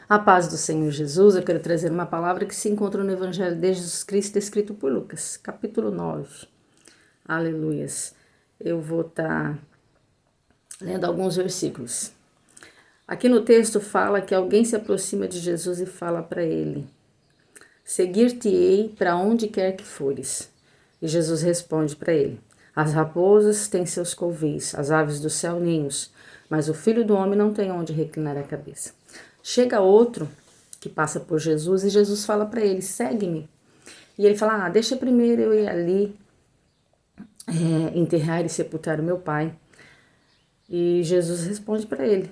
A paz do Senhor Jesus, eu quero trazer uma palavra que se encontra no Evangelho de Jesus Cristo, escrito por Lucas, capítulo 9. Aleluias. Eu vou estar lendo alguns versículos. Aqui no texto fala que alguém se aproxima de Jesus e fala para ele: seguir-te-ei para onde quer que fores. E Jesus responde para ele: as raposas têm seus covis, as aves do céu ninhos, mas o Filho do Homem não tem onde reclinar a cabeça. Chega outro que passa por Jesus e Jesus fala para ele: segue-me. E ele fala: deixa primeiro eu ir ali enterrar e sepultar o meu pai. E Jesus responde para ele: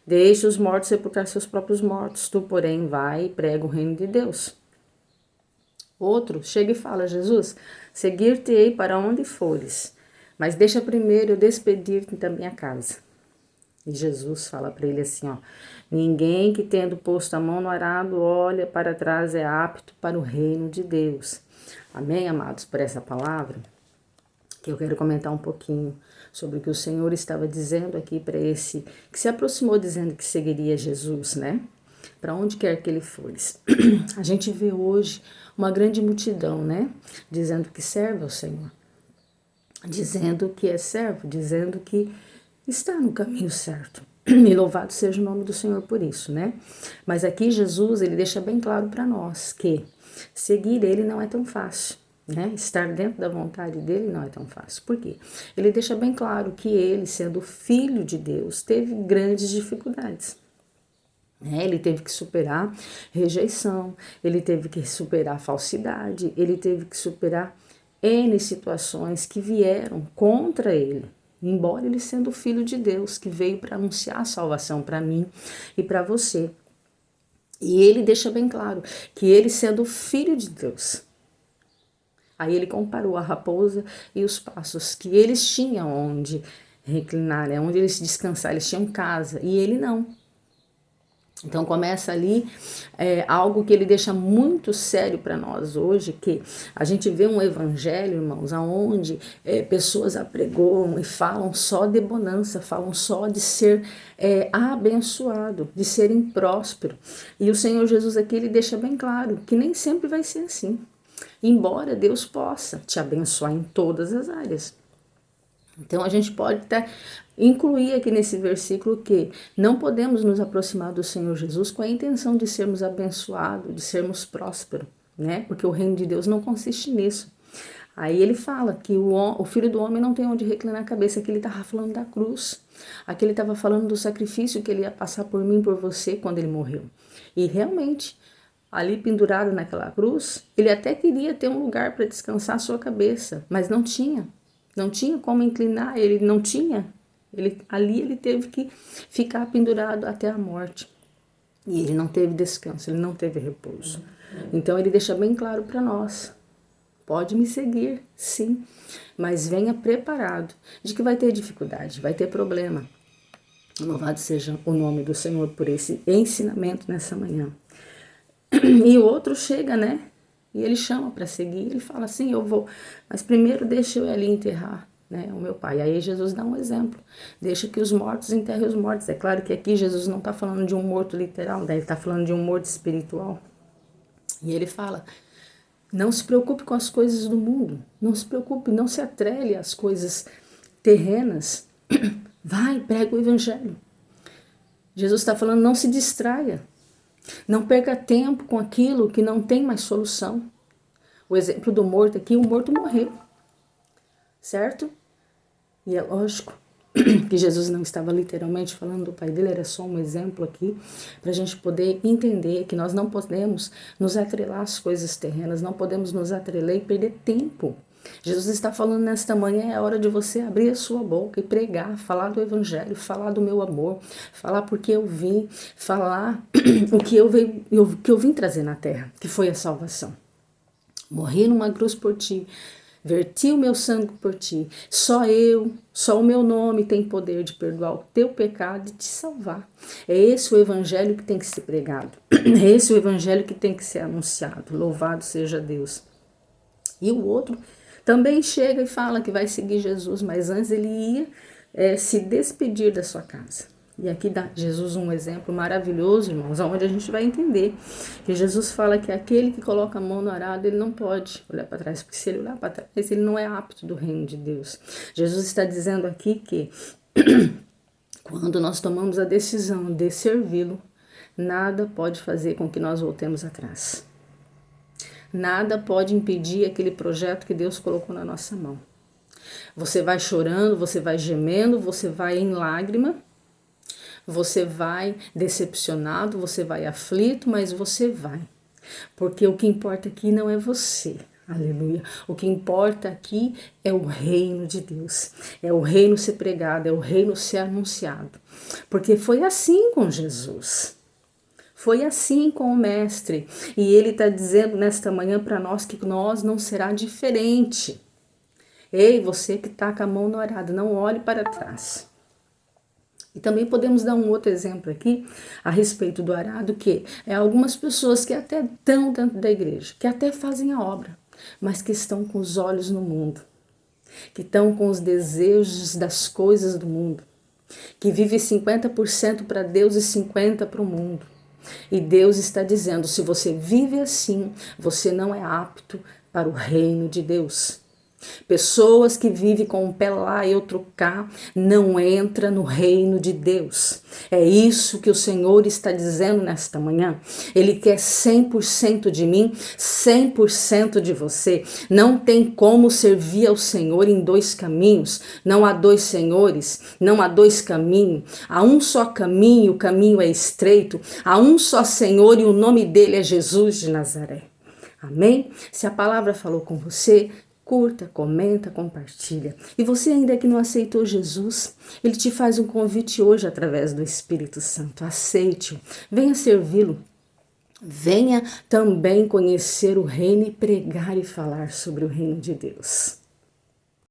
deixe os mortos sepultar seus próprios mortos, tu, porém, vai e prega o reino de Deus. Outro chega e fala: Jesus, seguir-te-ei para onde fores, mas deixa primeiro eu despedir-te da minha casa. E Jesus fala para ele assim, ninguém que tendo posto a mão no arado olha para trás é apto para o reino de Deus. Amém, amados, por essa palavra? Que eu quero comentar um pouquinho sobre o que o Senhor estava dizendo aqui para esse, que se aproximou dizendo que seguiria Jesus, né? Para onde quer que ele fores. A gente vê hoje uma grande multidão, né? Dizendo que serve ao Senhor. Dizendo que é servo, dizendo que está no caminho certo. E louvado seja o nome do Senhor por isso, né? Mas aqui Jesus, ele deixa bem claro para nós que seguir ele não é tão fácil, né? Estar dentro da vontade dele não é tão fácil. Por quê? Ele deixa bem claro que ele, sendo filho de Deus, teve grandes dificuldades. Ele teve que superar rejeição, ele teve que superar falsidade, ele teve que superar N situações que vieram contra ele. Embora ele sendo filho de Deus, que veio para anunciar a salvação para mim e para você. E ele deixa bem claro que ele sendo filho de Deus. Aí ele comparou a raposa e os passos, que eles tinham onde reclinar, onde eles descansaram, eles tinham casa, e ele não. Então começa ali algo que ele deixa muito sério para nós hoje, que a gente vê um evangelho, irmãos, onde pessoas apregoam e falam só de bonança, falam só de ser abençoado, de serem próspero. E o Senhor Jesus aqui, ele deixa bem claro que nem sempre vai ser assim. Embora Deus possa te abençoar em todas as áreas. Então a gente pode até incluir aqui nesse versículo que não podemos nos aproximar do Senhor Jesus com a intenção de sermos abençoados, de sermos prósperos, né? Porque o reino de Deus não consiste nisso. Aí ele fala que o Filho do Homem não tem onde reclinar a cabeça, que ele estava falando da cruz. Aqui ele estava falando do sacrifício que ele ia passar por mim, por você, quando ele morreu. E realmente, ali pendurado naquela cruz, ele até queria ter um lugar para descansar a sua cabeça, mas não tinha. Não tinha como inclinar, ele não tinha. Ali ele teve que ficar pendurado até a morte. E ele não teve descanso, ele não teve repouso. Então ele deixa bem claro para nós. Pode me seguir, sim, mas venha preparado de que vai ter dificuldade, vai ter problema. Louvado seja o nome do Senhor por esse ensinamento nessa manhã. E o outro chega, né? E ele chama para seguir, ele fala assim, eu vou, mas primeiro deixa eu ir ali enterrar, né, o meu pai. Aí Jesus dá um exemplo, deixa que os mortos enterrem os mortos. É claro que aqui Jesus não está falando de um morto literal, né? Ele está falando de um morto espiritual. E ele fala, não se preocupe com as coisas do mundo, não se preocupe, não se atrele às coisas terrenas. Vai, prega o evangelho. Jesus está falando, não se distraia. Não perca tempo com aquilo que não tem mais solução. O exemplo do morto aqui, o morto morreu, certo? E é lógico que Jesus não estava literalmente falando do pai dele, era só um exemplo aqui, para a gente poder entender que nós não podemos nos atrelar às coisas terrenas, não podemos nos atrelar e perder tempo. Jesus está falando nesta manhã, é hora de você abrir a sua boca e pregar, falar do evangelho, falar do meu amor, falar porque eu vim, falar o que eu vim trazer na terra, que foi a salvação. Morri numa cruz por ti, verti o meu sangue por ti, só o meu nome tem poder de perdoar o teu pecado e te salvar. É esse o evangelho que tem que ser pregado, é esse o evangelho que tem que ser anunciado, louvado seja Deus. E o outro também chega e fala que vai seguir Jesus, mas antes ele ia se despedir da sua casa. E aqui dá Jesus um exemplo maravilhoso, irmãos, onde a gente vai entender que Jesus fala que aquele que coloca a mão no arado, ele não pode olhar para trás, porque se ele olhar para trás, ele não é apto do reino de Deus. Jesus está dizendo aqui que quando nós tomamos a decisão de servi-lo, nada pode fazer com que nós voltemos atrás. Nada pode impedir aquele projeto que Deus colocou na nossa mão. Você vai chorando, você vai gemendo, você vai em lágrima, você vai decepcionado, você vai aflito, mas você vai. Porque o que importa aqui não é você. Aleluia. O que importa aqui é o reino de Deus. É o reino ser pregado, é o reino ser anunciado. Porque foi assim com Jesus. Foi assim com o Mestre. E ele está dizendo nesta manhã para nós que nós não será diferente. Ei, você que está com a mão no arado, não olhe para trás. E também podemos dar um outro exemplo aqui a respeito do arado, que é algumas pessoas que até estão dentro da igreja, que até fazem a obra, mas que estão com os olhos no mundo, que estão com os desejos das coisas do mundo, que vive 50% para Deus e 50% para o mundo. E Deus está dizendo, se você vive assim, você não é apto para o reino de Deus. Pessoas que vivem com um pé lá e outro cá não entra no reino de Deus. É isso que o Senhor está dizendo nesta manhã. Ele quer 100% de mim, 100% de você. Não tem como servir ao Senhor em dois caminhos. Não há dois senhores, não há dois caminhos. Há um só caminho, o caminho é estreito. Há um só Senhor e o nome dele é Jesus de Nazaré. Amém? Se a palavra falou com você, curta, comenta, compartilha. E você ainda que não aceitou Jesus, ele te faz um convite hoje através do Espírito Santo. Aceite-o, venha servi-lo. Venha também conhecer o reino e pregar e falar sobre o reino de Deus.